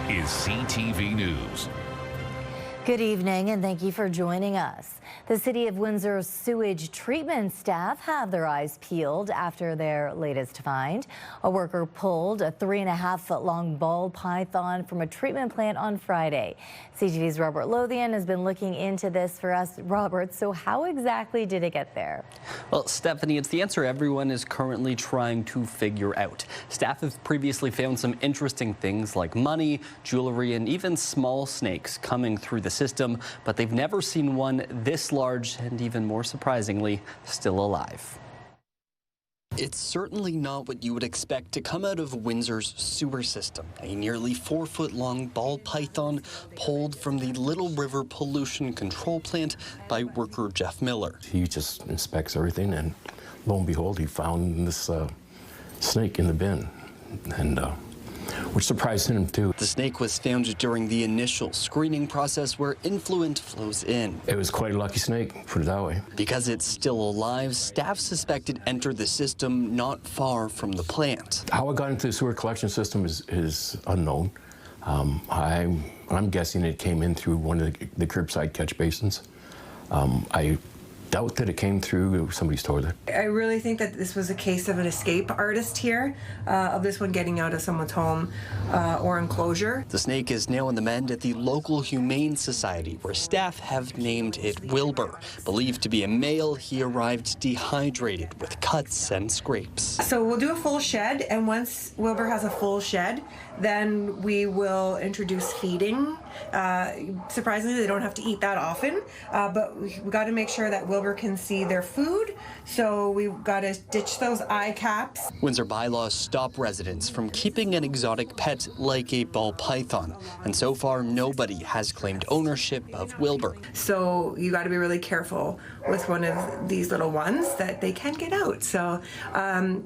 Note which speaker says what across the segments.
Speaker 1: is CTV News.
Speaker 2: Good evening and thank you for joining us. The City of Windsor's sewage treatment staff have their eyes peeled after their latest find. A worker pulled a 3.5-foot long ball python from a treatment plant on Friday. CTV's Robert Lothian has been looking into this for us. Robert, so how exactly did it get there?
Speaker 3: Well, Stefanie, it's the answer everyone is currently trying to figure out. Staff have previously found some interesting things like money, jewelry, and even small snakes coming through the system, but they've never seen one this large and, even more surprisingly, still alive. It's certainly not what you would expect to come out of Windsor's sewer system. A nearly 4-foot-long ball python pulled from the Little River Pollution Control Plant by worker Jeff Miller.
Speaker 4: He just inspects everything, and lo and behold, he found this snake in the bin, and which surprised him too.
Speaker 3: The snake was found during the initial screening process where influent flows in.
Speaker 4: It was quite a lucky snake, put it that way.
Speaker 3: Because it's still alive, staff suspect it entered the system not far from the plant.
Speaker 4: How it got into the sewer collection system is unknown. I'm guessing it came in through one of the curbside catch basins. I doubt that it came through somebody's toilet.
Speaker 5: I really think that this was a case of an escape artist here, of this one getting out of someone's home or enclosure.
Speaker 3: The snake is now on the mend at the local Humane Society, where staff have named it Wilbur. Believed to be a male, he arrived dehydrated with cuts and scrapes.
Speaker 5: So we'll do a full shed, and once Wilbur has a full shed, then we will introduce feeding. Surprisingly, they don't have to eat that often, but we got to make sure that Wilbur can see their food, so we've got to ditch those eye caps.
Speaker 3: Windsor bylaws stop residents from keeping an exotic pet like a ball python, and so far nobody has claimed ownership of Wilbur.
Speaker 5: So you got to be really careful with one of these little ones that they can get out. So,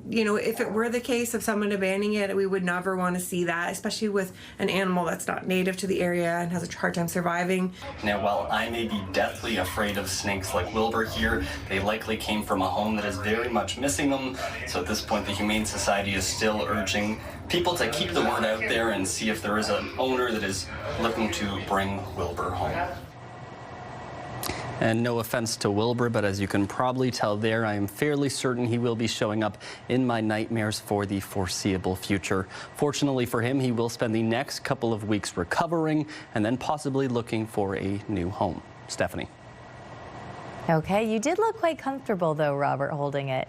Speaker 5: you know, if it were the case of someone abandoning it, we would never want to see that, especially with an animal that's not native to the area and has a hard time surviving.
Speaker 3: Now, while I may be deathly afraid of snakes like Wilbur here, they likely came from a home that is very much missing them. So at this point, the Humane Society is still urging people to keep the word out there and see if there is an owner that is looking to bring Wilbur home. And no offense to Wilbur, but as you can probably tell there, I am fairly certain he will be showing up in my nightmares for the foreseeable future. Fortunately for him, he will spend the next couple of weeks recovering and then possibly looking for a new home. Stefanie.
Speaker 2: Okay, you did look quite comfortable though, Robert, holding it.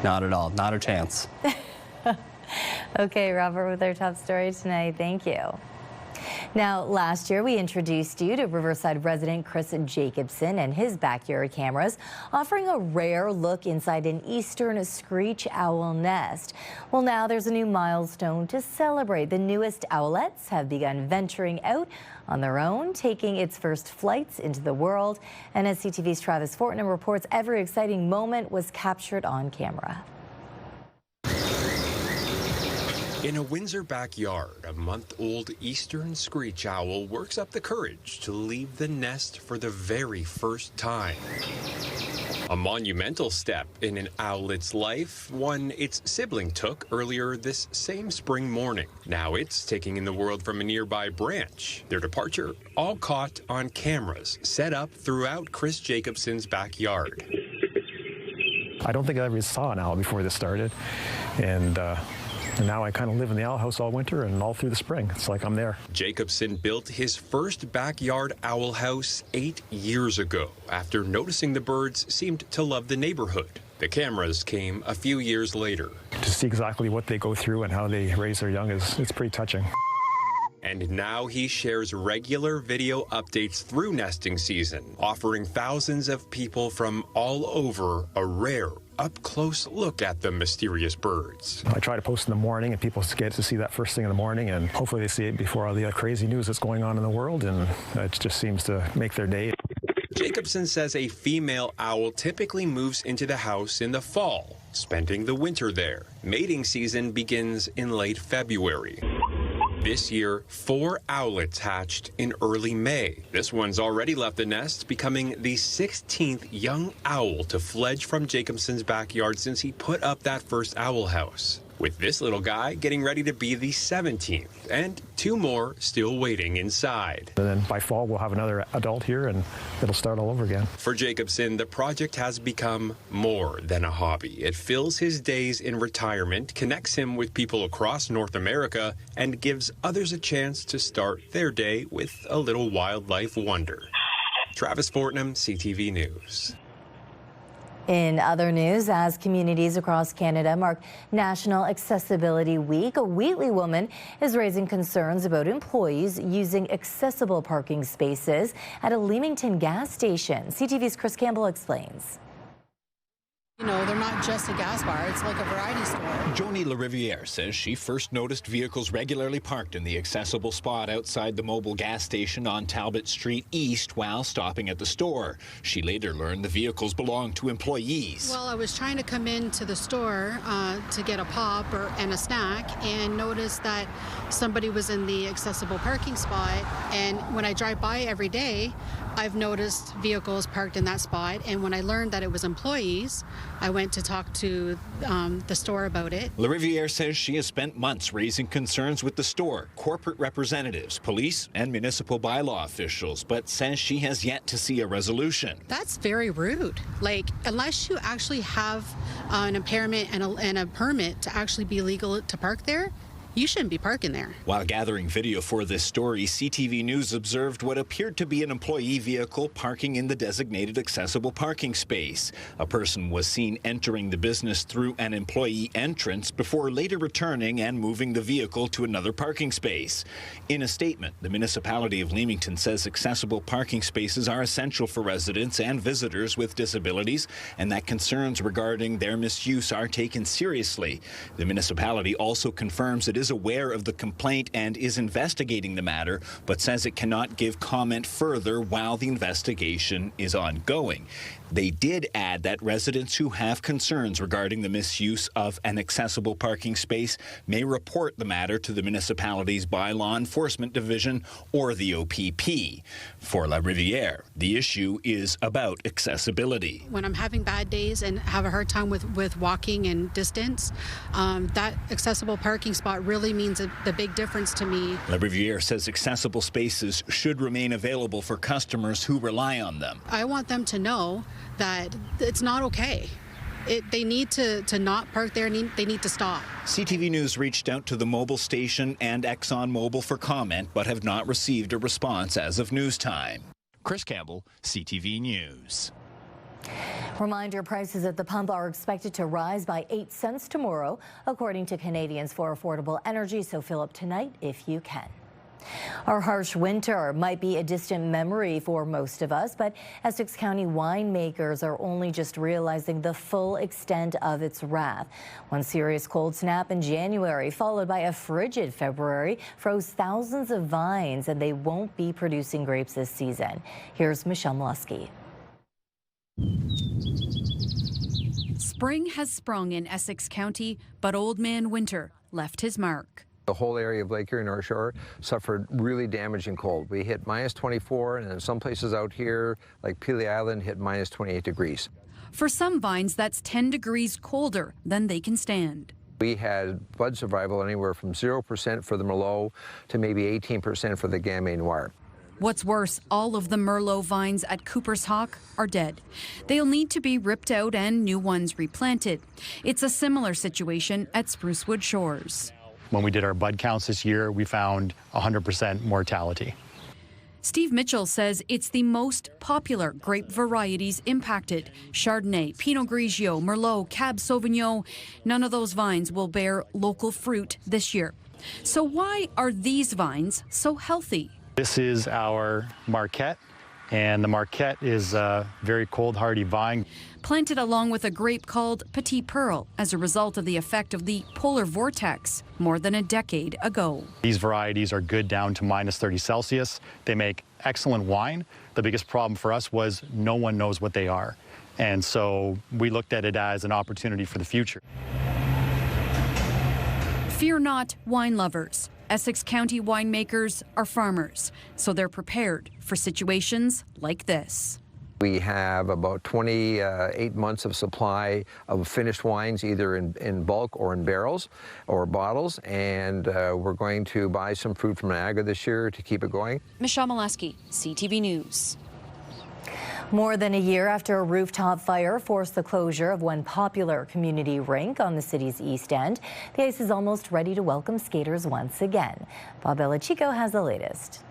Speaker 3: Not at all, not a chance.
Speaker 2: Okay, Robert, with our top story tonight, thank you. Now, last year we introduced you to Riverside resident Chris Jacobson and his backyard cameras, offering a rare look inside an eastern screech owl nest. Well, now there's a new milestone to celebrate. The newest owlets have begun venturing out on their own, taking its first flights into the world. And as CTV's Travis Fortnum reports, every exciting moment was captured on camera.
Speaker 6: In a Windsor backyard, a month-old eastern screech owl works up the courage to leave the nest for the very first time. A monumental step in an owlet's life, one its sibling took earlier this same spring morning. Now it's taking in the world from a nearby branch. Their departure all caught on cameras set up throughout Chris Jacobson's backyard.
Speaker 7: I don't think I ever saw an owl before this started, and now I kind of live in the owl house all winter and all through the spring. It's like I'm there.
Speaker 6: Jacobson built his first backyard owl house 8 years ago after noticing the birds seemed to love the neighborhood. The cameras came a few years later.
Speaker 7: To see exactly what they go through and how they raise their young it's pretty touching.
Speaker 6: And now he shares regular video updates through nesting season, offering thousands of people from all over a rare, up-close look at the mysterious birds.
Speaker 7: I try to post in the morning, and people get to see that first thing in the morning, and hopefully they see it before all the crazy news that's going on in the world, and it just seems to make their day.
Speaker 6: Jacobson says a female owl typically moves into the house in the fall, spending the winter there. Mating season begins in late February. This year, 4 owlets hatched in early May. This one's already left the nest, becoming the 16th young owl to fledge from Jacobson's backyard since he put up that first owl house. with this little guy getting ready to be the 17th, and 2 more still waiting inside.
Speaker 7: And then by fall, we'll have another adult here, and it'll start all over again.
Speaker 6: For Jacobson, the project has become more than a hobby. It fills his days in retirement, connects him with people across North America, and gives others a chance to start their day with a little wildlife wonder. Travis Fortnam, CTV News.
Speaker 2: In other news, as communities across Canada mark National Accessibility Week, a Wheatley woman is raising concerns about employees using accessible parking spaces at a Leamington gas station. CTV's Chris Campbell explains.
Speaker 8: You know, they're not just a gas bar, it's like a variety store.
Speaker 9: Joni LaRiviere says she first noticed vehicles regularly parked in the accessible spot outside the mobile gas station on Talbot Street East while stopping at the store. She later learned the vehicles belonged to employees.
Speaker 8: Well, I was trying to come into the store to get a pop and a snack and noticed that somebody was in the accessible parking spot. And when I drive by every day, I've noticed vehicles parked in that spot. And when I learned that it was employees, I went to talk to the store about it.
Speaker 9: LaRiviere says she has spent months raising concerns with the store, corporate representatives, police, and municipal bylaw officials, but says she has yet to see a resolution.
Speaker 8: That's very rude. Like, unless you actually have an impairment and a permit to actually be legal to park there, you shouldn't be parking there.
Speaker 9: While gathering video for this story, CTV News observed what appeared to be an employee vehicle parking in the designated accessible parking space. A person was seen entering the business through an employee entrance before later returning and moving the vehicle to another parking space. In a statement, the municipality of Leamington says accessible parking spaces are essential for residents and visitors with disabilities, and that concerns regarding their misuse are taken seriously. The municipality also confirms it is aware of the complaint and is investigating the matter, but says it cannot give comment further while the investigation is ongoing. They did add that residents who have concerns regarding the misuse of an accessible parking space may report the matter to the municipality's Bylaw Enforcement Division or the OPP. For LaRiviere, the issue is about accessibility.
Speaker 8: When I'm having bad days and have a hard time with walking and distance, that accessible parking spot really means the big difference to me.
Speaker 9: LaRiviere says accessible spaces should remain available for customers who rely on them.
Speaker 8: I want them to know that it's not okay. They need to not park there. They need to stop.
Speaker 9: CTV News reached out to the Mobil station and ExxonMobil for comment, but have not received a response as of news time. Chris Campbell, CTV News.
Speaker 2: Reminder, prices at the pump are expected to rise by 8 cents tomorrow, according to Canadians for Affordable Energy, so fill up tonight if you can. Our harsh winter might be a distant memory for most of us, but Essex County winemakers are only just realizing the full extent of its wrath. One serious cold snap in January, followed by a frigid February, froze thousands of vines, and they won't be producing grapes this season. Here's Michelle Molesky.
Speaker 10: Spring has sprung in Essex County, but Old Man Winter left his mark.
Speaker 11: The whole area of Lake Erie North Shore suffered really damaging cold. We hit minus 24, and in some places out here, like Pelee Island, hit minus 28 degrees.
Speaker 10: For some vines, that's 10 degrees colder than they can stand.
Speaker 11: We had bud survival anywhere from 0% for the Merlot to maybe 18% for the Gamay Noir.
Speaker 10: What's worse, all of the Merlot vines at Cooper's Hawk are dead. They'll need to be ripped out and new ones replanted. It's a similar situation at Sprucewood Shores.
Speaker 7: When we did our bud counts this year, we found 100% mortality.
Speaker 10: Steve Mitchell says it's the most popular grape varieties impacted. Chardonnay, Pinot Grigio, Merlot, Cab Sauvignon. None of those vines will bear local fruit this year. So why are these vines so healthy?
Speaker 7: This is our Marquette, and the Marquette is a very cold hardy vine.
Speaker 10: Planted along with a grape called Petit Pearl as a result of the effect of the polar vortex more than a decade ago.
Speaker 7: These varieties are good down to minus 30 Celsius. They make excellent wine. The biggest problem for us was no one knows what they are. And so we looked at it as an opportunity for the future.
Speaker 10: Fear not, wine lovers. Essex County winemakers are farmers, so they're prepared for situations like this.
Speaker 11: We have about 28 months of supply of finished wines, either in bulk or in barrels or bottles, and we're going to buy some fruit from Niagara this year to keep it going.
Speaker 10: Michelle Molesky, CTV News.
Speaker 2: More than a year after a rooftop fire forced the closure of one popular community rink on the city's East End, the ice is almost ready to welcome skaters once again. Bob Belichico has the latest.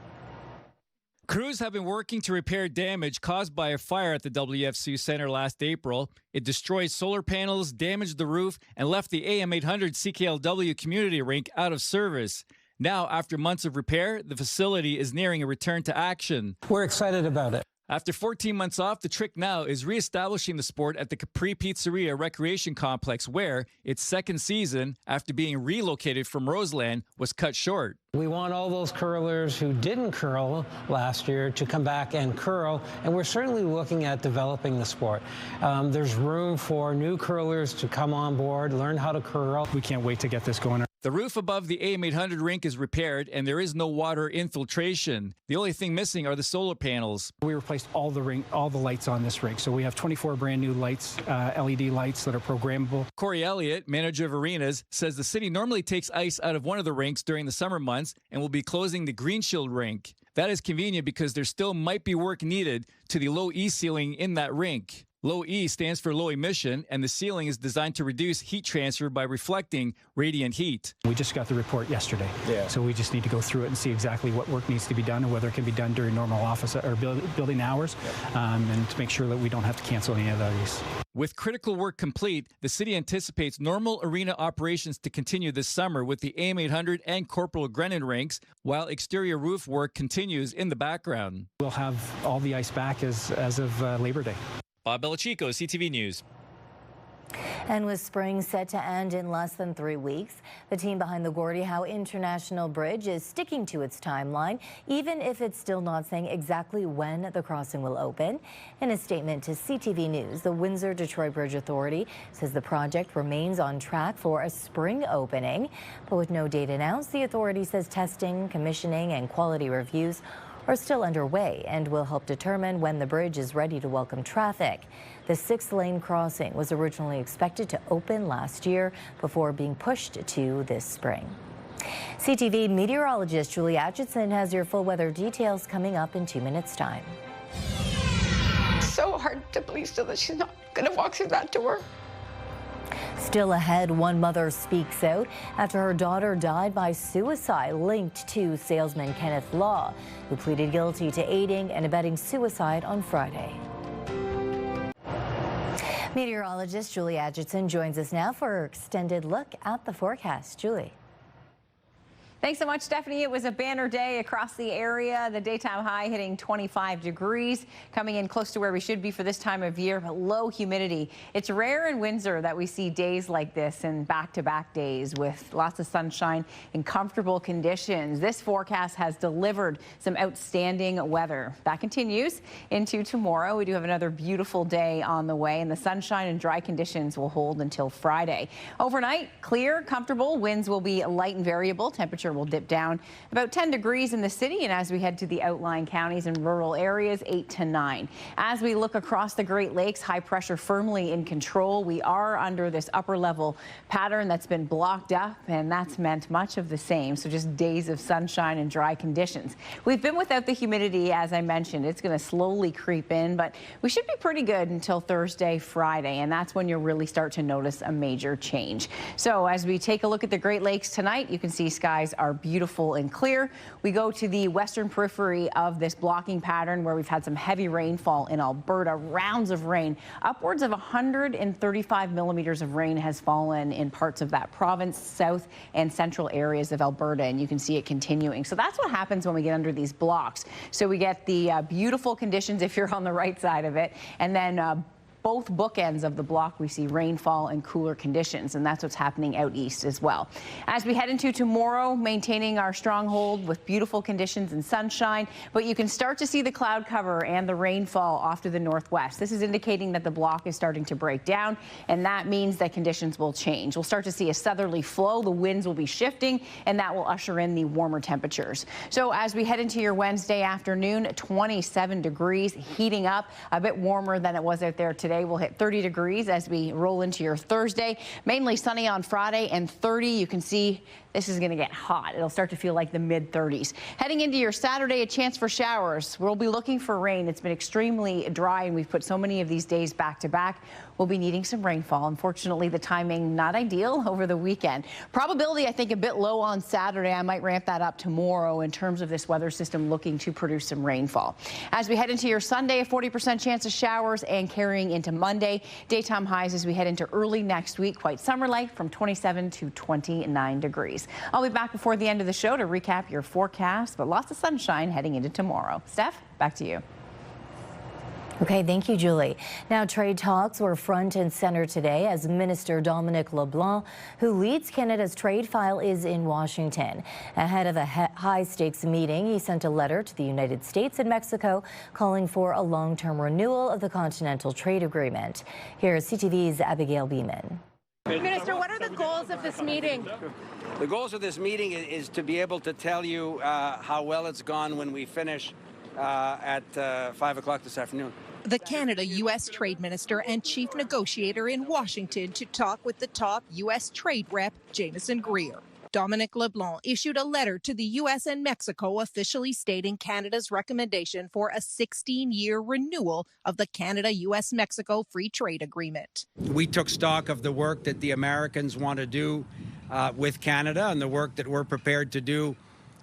Speaker 12: Crews have been working to repair damage caused by a fire at the WFC Center last April. It destroyed solar panels, damaged the roof, and left the AM 800 CKLW community rink out of service. Now, after months of repair, the facility is nearing a return to action.
Speaker 13: We're excited about it.
Speaker 12: After 14 months off, the trick now is reestablishing the sport at the Capri Pizzeria Recreation Complex, where its second season, after being relocated from Roseland, was cut short.
Speaker 13: We want all those curlers who didn't curl last year to come back and curl, and we're certainly looking at developing the sport. There's room for new curlers to come on board, learn how to curl.
Speaker 14: We can't wait to get this going.
Speaker 12: The roof above the AM 800 rink is repaired, and there is no water infiltration. The only thing missing are the solar panels.
Speaker 14: We replaced all the lights on this rink, so we have 24 brand new lights, LED lights that are programmable.
Speaker 12: Corey Elliott, manager of arenas, says the city normally takes ice out of one of the rinks during the summer months and will be closing the Green Shield rink. That is convenient because there still might be work needed to the low E ceiling in that rink. Low E stands for low emission, and the ceiling is designed to reduce heat transfer by reflecting radiant heat.
Speaker 14: We just got the report yesterday, so we just need to go through it and see exactly what work needs to be done and whether it can be done during normal office or building hours, and to make sure that we don't have to cancel any of these.
Speaker 12: With critical work complete, the city anticipates normal arena operations to continue this summer with the AM 800 and Corporal Grennan rinks, while exterior roof work continues in the background.
Speaker 14: We'll have all the ice back as of Labor Day.
Speaker 12: Bob Belichico, CTV News.
Speaker 2: And with spring set to end in less than 3 weeks, the team behind the Gordie Howe International Bridge is sticking to its timeline, even if it's still not saying exactly when the crossing will open. In a statement to CTV News, the Windsor-Detroit Bridge Authority says the project remains on track for a spring opening. But with no date announced, the authority says testing, commissioning, and quality reviews are still underway and will help determine when the bridge is ready to welcome traffic. The 6-lane crossing was originally expected to open last year before being pushed to this spring. CTV meteorologist Julie Atchison has your full weather details coming up in 2 minutes' time.
Speaker 15: So hard to believe still that she's not going to walk through that door.
Speaker 2: Still ahead, one mother speaks out after her daughter died by suicide linked to salesman Kenneth Law, who pleaded guilty to aiding and abetting suicide on Friday. Meteorologist Julie Atchison joins us now for her extended look at the forecast. Julie.
Speaker 16: Thanks so much, Stephanie. It was a banner day across the area. The daytime high hitting 25 degrees, coming in close to where we should be for this time of year, but low humidity. It's rare in Windsor that we see days like this and back-to-back days with lots of sunshine and comfortable conditions. This forecast has delivered some outstanding weather. That continues into tomorrow. We do have another beautiful day on the way, and the sunshine and dry conditions will hold until Friday. Overnight, clear, comfortable. Winds will be light and variable. Temperature will dip down about 10 degrees in the city, and as we head to the outlying counties and rural areas, 8 to 9. As we look across the Great Lakes, high pressure firmly in control. We are under this upper level pattern that's been blocked up, and that's meant much of the same. So just days of sunshine and dry conditions. We've been without the humidity, as I mentioned. It's going to slowly creep in, but we should be pretty good until Thursday, Friday, and that's when you'll really start to notice a major change. So as we take a look at the Great Lakes tonight, you can see skies are beautiful and clear. We go to the western periphery of this blocking pattern where we've had some heavy rainfall in Alberta, rounds of rain. Upwards of 135 millimeters of rain has fallen in parts of that province, south and central areas of Alberta, and you can see it continuing. So that's what happens when we get under these blocks. So we get the beautiful conditions if you're on the right side of it, and then both bookends of the block, we see rainfall and cooler conditions, and that's what's happening out east as well. As we head into tomorrow, maintaining our stronghold with beautiful conditions and sunshine, but you can start to see the cloud cover and the rainfall off to the northwest. This is indicating that the block is starting to break down, and that means that conditions will change. We'll start to see a southerly flow, the winds will be shifting, and that will usher in the warmer temperatures. So as we head into your Wednesday afternoon, 27 degrees, heating up, a bit warmer than it was out there today. We'll hit 30 degrees as we roll into your Thursday. Mainly sunny on Friday and 30. You can see this is going to get hot. It'll start to feel like the mid-30s. Heading into your Saturday, a chance for showers. We'll be looking for rain. It's been extremely dry, and we've put so many of these days back to back. We'll be needing some rainfall. Unfortunately, the timing not ideal over the weekend. Probability, I think, a bit low on Saturday. I might ramp that up tomorrow in terms of this weather system looking to produce some rainfall. As we head into your Sunday, a 40% chance of showers and carrying into Monday. Daytime highs as we head into early next week, quite summer-like from 27 to 29 degrees. I'll be back before the end of the show to recap your forecast, but lots of sunshine heading into tomorrow. Steph, back to you.
Speaker 2: Okay, thank you, Julie. Now, trade talks were front and center today as Minister Dominic LeBlanc, who leads Canada's trade file, is in Washington. Ahead of a high-stakes meeting, he sent a letter to the United States and Mexico calling for a long-term renewal of the Continental Trade Agreement. Here's CTV's Abigail Beeman.
Speaker 17: Minister, what are the goals of this meeting?
Speaker 18: The goals of this meeting is to be able to tell you how well it's gone when we finish at 5 o'clock this afternoon.
Speaker 17: The Canada-U.S. Trade Minister and Chief Negotiator in Washington to talk with the top U.S. Trade Rep, Jamieson Greer. Dominic LeBlanc issued a letter to the U.S. and Mexico officially stating Canada's recommendation for a 16-year renewal of the Canada-U.S.-Mexico Free Trade Agreement.
Speaker 18: We took stock of the work that the Americans want to do with Canada and the work that we're prepared to do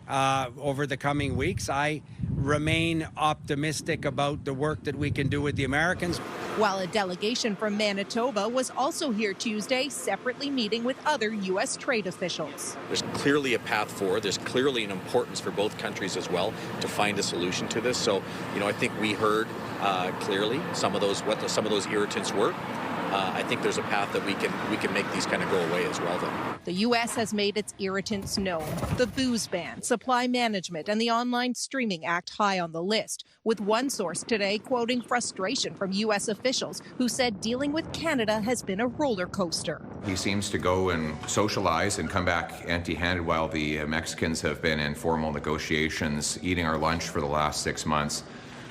Speaker 18: over the coming weeks. I remain optimistic about the work that we can do with the Americans.
Speaker 17: While a delegation from Manitoba was also here Tuesday, separately meeting with other U.S. trade officials.
Speaker 19: There's clearly a path forward. There's clearly an importance for both countries as well to find a solution to this. So, I think we heard clearly some of those irritants were. I think there's a path that we can make these kind of go away as well, though.
Speaker 17: The U.S. has made its irritants known. The booze ban, supply management, and the Online Streaming Act high on the list, with one source today quoting frustration from U.S. officials who said dealing with Canada has been a roller coaster.
Speaker 20: He seems to go and socialize and come back empty-handed while the Mexicans have been in formal negotiations, eating our lunch for the last 6 months.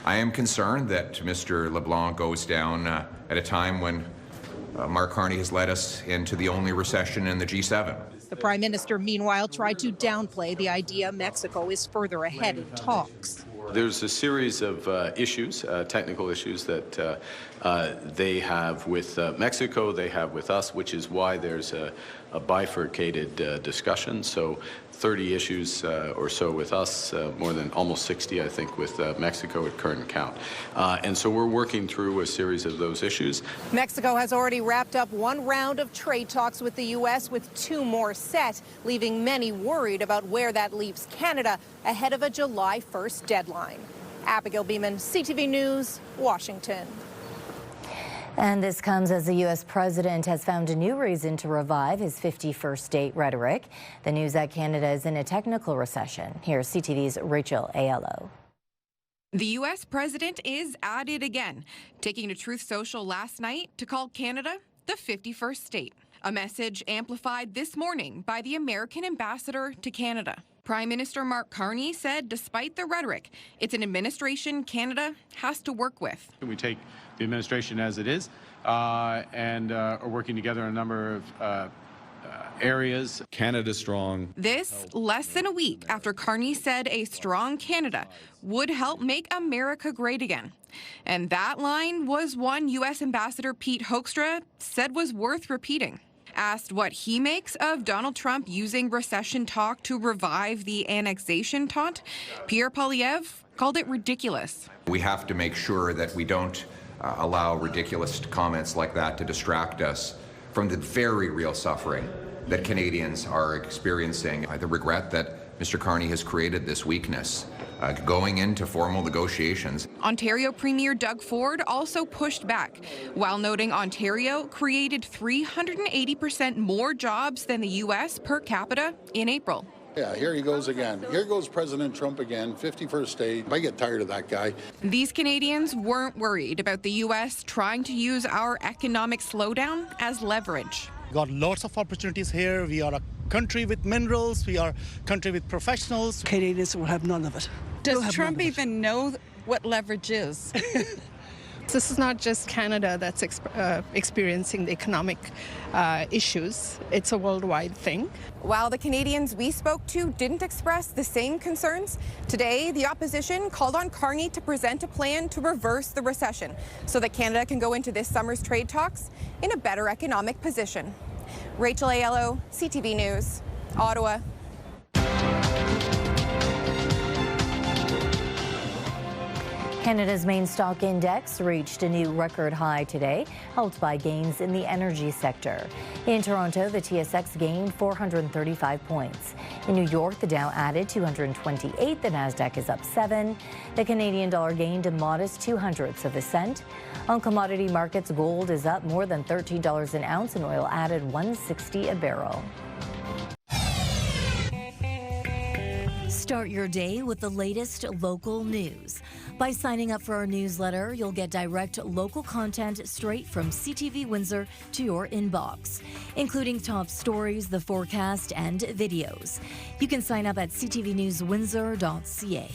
Speaker 20: I am concerned that Mr. LeBlanc goes down at a time when Mark Carney has led us into the only recession in the G7.
Speaker 17: The Prime Minister, meanwhile, tried to downplay the idea Mexico is further ahead in talks.
Speaker 21: There's a series of issues, technical issues that they have with Mexico, they have with us, which is why there's a bifurcated discussion. So 30 issues or so with us, more than almost 60, I think, with Mexico at current count. And so we're working through a series of those issues.
Speaker 17: Mexico has already wrapped up one round of trade talks with the U.S. with 2 more set, leaving many worried about where that leaves Canada ahead of a July 1st deadline. Abigail Beeman, CTV News, Washington.
Speaker 2: And this comes as the U.S. president has found a new reason to revive his 51st date rhetoric. The news that Canada is in a technical recession. Here's CTV's Rachel Aiello.
Speaker 22: The U.S. president is at it again, taking to Truth Social last night to call Canada the 51st state. A message amplified this morning by the American ambassador to Canada. Prime Minister Mark Carney said despite the rhetoric, it's an administration Canada has to work with.
Speaker 23: We take the administration as it is and are working together in a number of areas. Canada strong.
Speaker 22: This less than a week after Carney said a strong Canada would help make America great again. And that line was one U.S. Ambassador Pete Hoekstra said was worth repeating. Asked what he makes of Donald Trump using recession talk to revive the annexation taunt, Pierre Poilievre called it ridiculous.
Speaker 20: We have to make sure that we don't allow ridiculous comments like that to distract us from the very real suffering that Canadians are experiencing. The regret that Mr. Carney has created this weakness going into formal negotiations.
Speaker 22: Ontario Premier Doug Ford also pushed back, while noting Ontario created 380% more jobs than the U.S. per capita in April.
Speaker 1: Yeah, here he goes again. Here goes President Trump again, 51st state. I get tired of that guy.
Speaker 22: These Canadians weren't worried about the U.S. trying to use our economic slowdown as leverage.
Speaker 4: We got lots of opportunities here. We are a country with minerals. We are a country with professionals.
Speaker 5: Canadians will have none of it.
Speaker 24: Does Trump even know what leverage is?
Speaker 8: This is not just Canada that's experiencing the economic issues. It's a worldwide thing.
Speaker 22: While the Canadians we spoke to didn't express the same concerns, today the opposition called on Carney to present a plan to reverse the recession so that Canada can go into this summer's trade talks in a better economic position. Rachel Aiello, CTV News, Ottawa.
Speaker 2: Canada's main stock index reached a new record high today, helped by gains in the energy sector. In Toronto, the TSX gained 435 points. In New York, the Dow added 228. The Nasdaq is up 7. The Canadian dollar gained a modest 0.02 cents. On commodity markets, gold is up more than $13 an ounce, and oil added $1.60 a barrel. Start your day with the latest local news. By signing up for our newsletter, you'll get direct local content straight from CTV Windsor to your inbox, including top stories, the forecast, and videos. You can sign up at ctvnewswindsor.ca.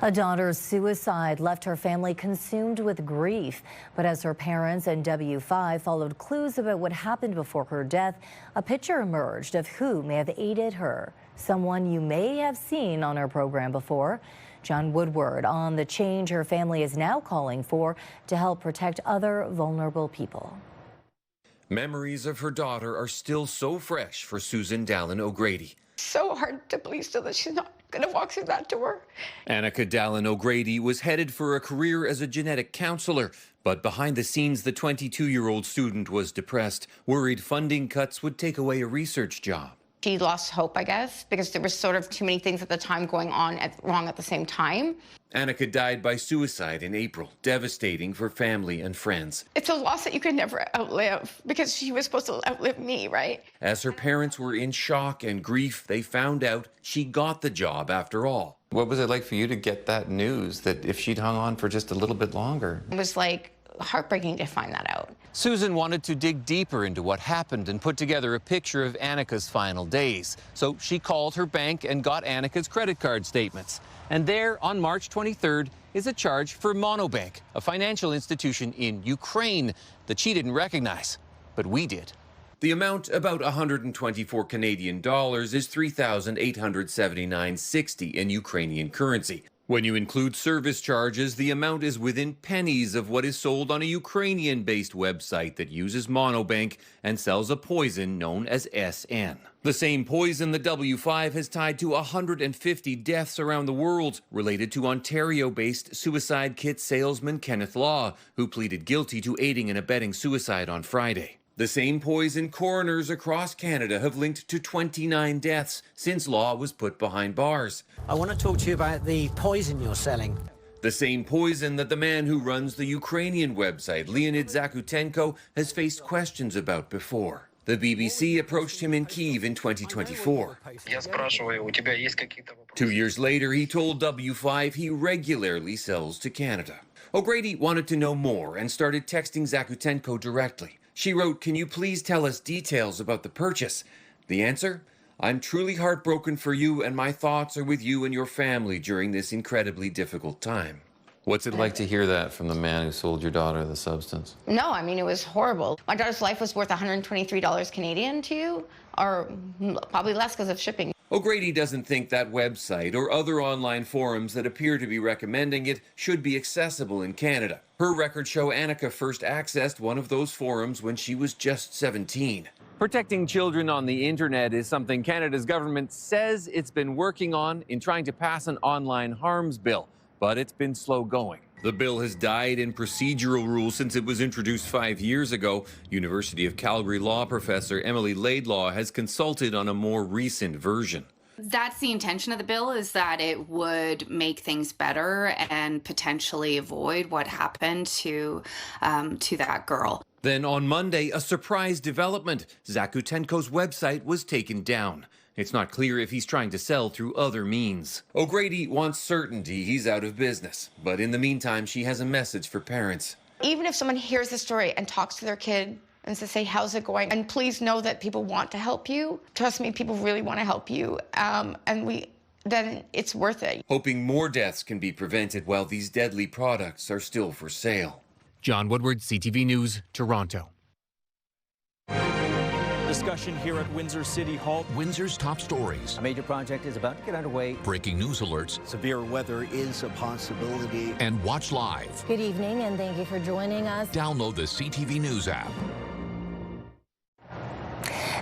Speaker 2: A daughter's suicide left her family consumed with grief. But as her parents and W5 followed clues about what happened before her death, a picture emerged of who may have aided her. Someone you may have seen on our program before. John Woodward on the change her family is now calling for to help protect other vulnerable people.
Speaker 25: Memories of her daughter are still so fresh for Susan Dallin O'Grady.
Speaker 15: So hard to believe still that she's not going to walk through that door.
Speaker 25: Annika Dallin O'Grady was headed for a career as a genetic counselor, but behind the scenes, the 22-year-old student was depressed, worried funding cuts would take away a research job.
Speaker 15: She lost hope, I guess, because there was sort of too many things at the time going on wrong at the same time.
Speaker 25: Annika died by suicide in April, devastating for family and friends.
Speaker 15: It's a loss that you could never outlive because she was supposed to outlive me, right?
Speaker 25: As her parents were in shock and grief, they found out she got the job after all.
Speaker 26: What was it like for you to get that news that if she'd hung on for just a little bit longer?
Speaker 15: It was like heartbreaking to find that out.
Speaker 26: Susan wanted to dig deeper into what happened and put together a picture of Annika's final days. So she called her bank and got Annika's credit card statements. And there, on March 23rd, is a charge for Monobank, a financial institution in Ukraine that she didn't recognize, but we did.
Speaker 25: The amount, about 124 Canadian dollars, is $3,879.60 in Ukrainian currency. When you include service charges, the amount is within pennies of what is sold on a Ukrainian-based website that uses Monobank and sells a poison known as SN. The same poison the W5 has tied to 150 deaths around the world related to Ontario-based suicide kit salesman Kenneth Law, who pleaded guilty to aiding and abetting suicide on Friday. The same poison coroners across Canada have linked to 29 deaths since Law was put behind bars.
Speaker 27: I want to talk to you about the poison you're selling.
Speaker 25: The same poison that the man who runs the Ukrainian website, Leonid Zakutenko, has faced questions about before. The BBC approached him in Kyiv in 2024. 2 years later, he told W5 he regularly sells to Canada. O'Grady wanted to know more and started texting Zakutenko directly. She wrote, "Can you please tell us details about the purchase?" The answer? "I'm truly heartbroken for you, and my thoughts are with you and your family during this incredibly difficult time."
Speaker 26: What's it like to hear that from the man who sold your daughter the substance?
Speaker 15: No, I mean, it was horrible. My daughter's life was worth $123 Canadian to you, or probably less because of shipping.
Speaker 25: O'Grady doesn't think that website or other online forums that appear to be recommending it should be accessible in Canada. Her records show Annika first accessed one of those forums when she was just 17.
Speaker 26: Protecting children on the internet is something Canada's government says it's been working on in trying to pass an online harms bill, but it's been slow going.
Speaker 25: The bill has died in procedural rules since it was introduced 5 years ago. University of Calgary law professor Emily Laidlaw has consulted on a more recent version.
Speaker 3: That's the intention of the bill, is that it would make things better and potentially avoid what happened to that girl.
Speaker 25: Then on Monday, a surprise development. Zakutenko's website was taken down. It's not clear if he's trying to sell through other means. O'Grady wants certainty he's out of business. But in the meantime, she has a message for parents.
Speaker 15: Even if someone hears the story and talks to their kid and to say, how's it going? And please know that people want to help you. Trust me, people really want to help you. Then it's worth it.
Speaker 25: Hoping more deaths can be prevented while these deadly products are still for sale. John Woodward, CTV News, Toronto.
Speaker 5: Discussion here at Windsor City Hall.
Speaker 6: Windsor's top stories.
Speaker 7: A major project is about to get underway.
Speaker 6: Breaking news alerts.
Speaker 7: Severe weather is a possibility.
Speaker 6: And watch live.
Speaker 2: Good evening, and thank you for joining us.
Speaker 6: Download the CTV News app.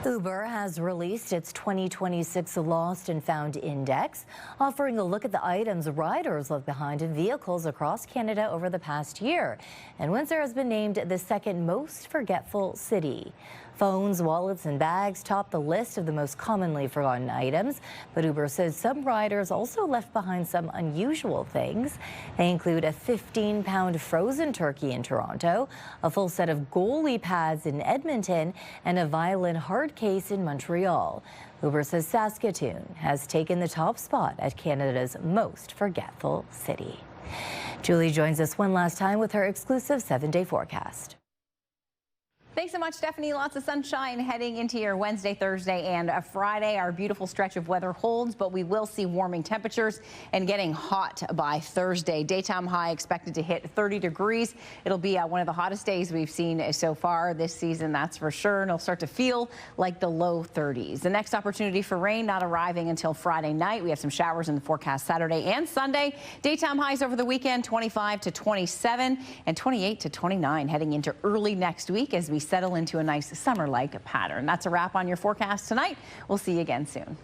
Speaker 2: Uber has released its 2026 Lost and Found Index, offering a look at the items riders left behind in vehicles across Canada over the past year. And Windsor has been named the second most forgetful city. Phones, wallets, and bags top the list of the most commonly forgotten items, but Uber says some riders also left behind some unusual things. They include a 15-pound frozen turkey in Toronto, a full set of goalie pads in Edmonton, and a violin hard case in Montreal. Uber says Saskatoon has taken the top spot at Canada's most forgetful city. Julie joins us one last time with her exclusive 7-day forecast.
Speaker 16: Thanks so much, Stefanie. Lots of sunshine heading into your Wednesday, Thursday, and a Friday. Our beautiful stretch of weather holds, but we will see warming temperatures and getting hot by Thursday. Daytime high expected to hit 30 degrees. It'll be one of the hottest days we've seen so far this season, that's for sure. And it'll start to feel like the low 30s. The next opportunity for rain not arriving until Friday night. We have some showers in the forecast Saturday and Sunday. Daytime highs over the weekend, 25 to 27 and 28 to 29 heading into early next week as we settle into a nice summer-like pattern. That's a wrap on your forecast tonight. We'll see you again soon.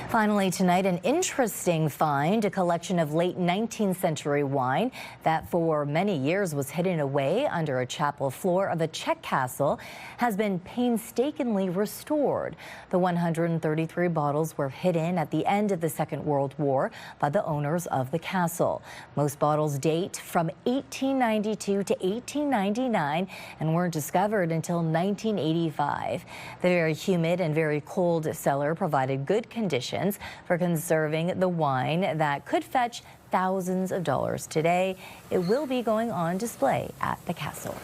Speaker 2: Finally tonight, an interesting find, a collection of late 19th century wine that for many years was hidden away under a chapel floor of a Czech castle has been painstakingly restored. The 133 bottles were hidden at the end of the Second World War by the owners of the castle. Most bottles date from 1892 to 1899 and weren't discovered until 1985. The very humid and very cold cellar provided good conditions for conserving the wine that could fetch thousands of dollars today. It will be going on display at the castle.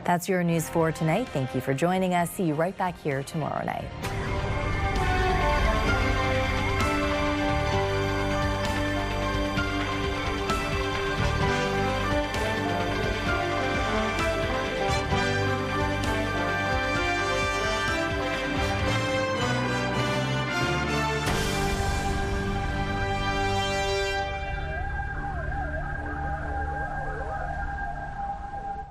Speaker 2: That's your news for tonight. Thank you for joining us. See you right back here tomorrow night.